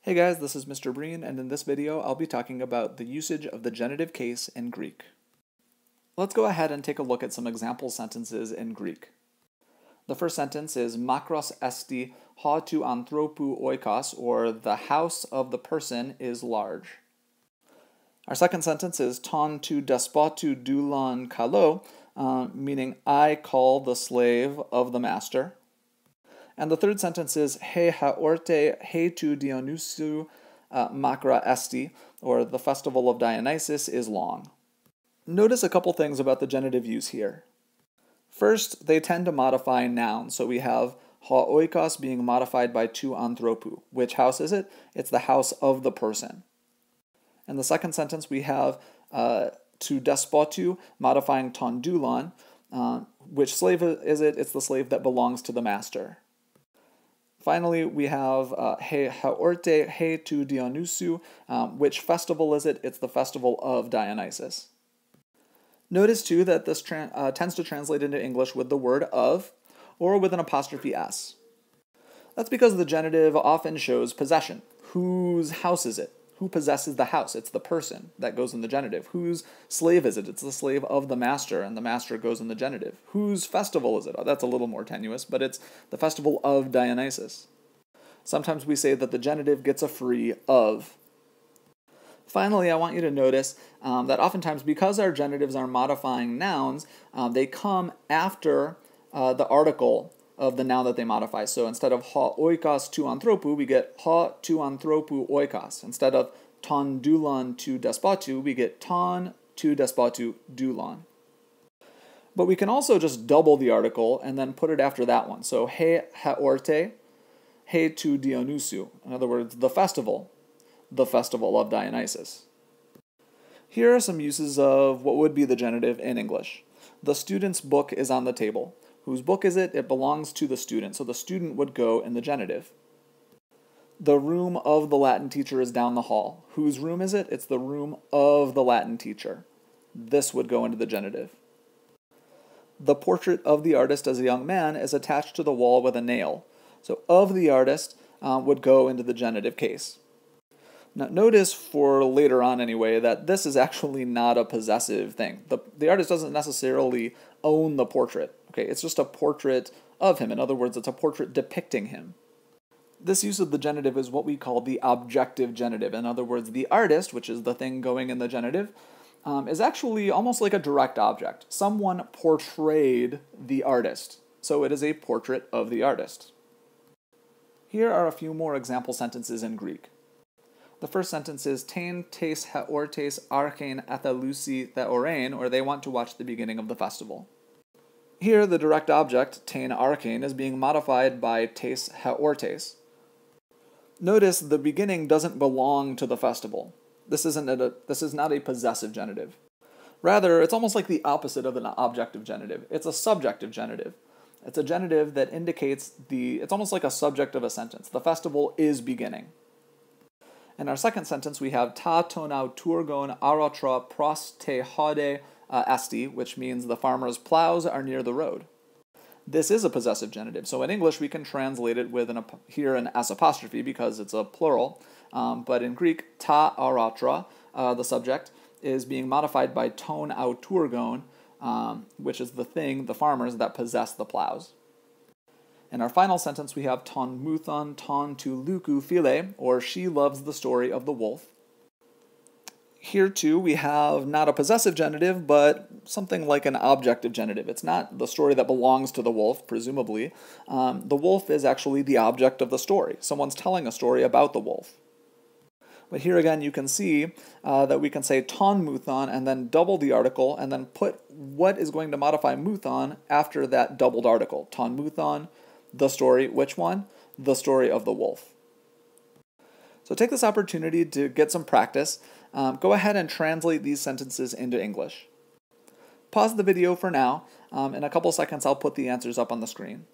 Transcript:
Hey guys, this is Mr. Breen, and in this video I'll be talking about the usage of the genitive case in Greek. Let's go ahead and take a look at some example sentences in Greek. The first sentence is makros esti ha tu anthropou oikos, or the house of the person is large. Our second sentence is ton tu despotu doulan kalo, meaning I call the slave of the master. And the third sentence is he haorte he tu Dionysu makra esti, or the festival of Dionysus is long. Notice a couple things about the genitive use here. First, they tend to modify nouns, so we have ha oikos being modified by tu anthropou. Which house is it? It's the house of the person. In the second sentence, we have tu despotu modifying ton doulan. Which slave is it? It's the slave that belongs to the master. Finally, we have he haorte he tu Dionysu. Which festival is it? It's the festival of Dionysus. Notice too that this tends to translate into English with the word of, or with an apostrophe s. That's because the genitive often shows possession. Whose house is it? Who possesses the house? It's the person that goes in the genitive. Whose slave is it? It's the slave of the master, and the master goes in the genitive. Whose festival is it? Oh, that's a little more tenuous, but it's the festival of Dionysus. Sometimes we say that the genitive gets a free of. Finally, I want you to notice that oftentimes, because our genitives are modifying nouns, they come after the article of the noun that they modify. So instead of ha oikos tu anthropou, we get ha tu anthropou oikos. Instead of ton doulan tu despotu, we get ton tu despotu doulan. But we can also just double the article and then put it after that one. So he haorte, he tu Dionysu. In other words, the festival of Dionysus. Here are some uses of what would be the genitive in English. The student's book is on the table. Whose book is it? It belongs to the student, so the student would go in the genitive. The room of the Latin teacher is down the hall. Whose room is it? It's the room of the Latin teacher. This would go into the genitive. The portrait of the artist as a young man is attached to the wall with a nail. So of the artist would go into the genitive case. Now notice, for later on anyway, that this is actually not a possessive thing. The artist doesn't necessarily own the portrait. Okay, it's just a portrait of him. In other words, it's a portrait depicting him. This use of the genitive is what we call the objective genitive. In other words, the artist, which is the thing going in the genitive, is actually almost like a direct object. Someone portrayed the artist, so it is a portrait of the artist. Here are a few more example sentences in Greek. The first sentence is tein tes haortes archein athalusi theorein, or they want to watch the beginning of the festival. Here, the direct object, tein archein, is being modified by tes haortes. Notice the beginning doesn't belong to the festival. This is not a possessive genitive. Rather, it's almost like the opposite of an objective genitive. It's a subjective genitive. It's a genitive that indicates it's almost like a subject of a sentence. The festival is beginning. In our second sentence, we have ta tonau turgon arotra pros te hode esti, which means the farmer's plows are near the road. This is a possessive genitive, so in English we can translate it with here an s apostrophe because it's a plural, but in Greek, ta arotra, the subject, is being modified by ton au turgon, which is the thing, the farmers, that possess the plows. In our final sentence, we have ton muthon ton tu luku phile, or she loves the story of the wolf. Here too, we have not a possessive genitive, but something like an objective genitive. It's not the story that belongs to the wolf, presumably. The wolf is actually the object of the story. Someone's telling a story about the wolf. But here again, you can see that we can say ton muthon and then double the article and then put what is going to modify muthon after that doubled article. Ton muthon, the story, which one? The story of the wolf. So take this opportunity to get some practice. Go ahead and translate these sentences into English. Pause the video for now. In a couple seconds, I'll put the answers up on the screen.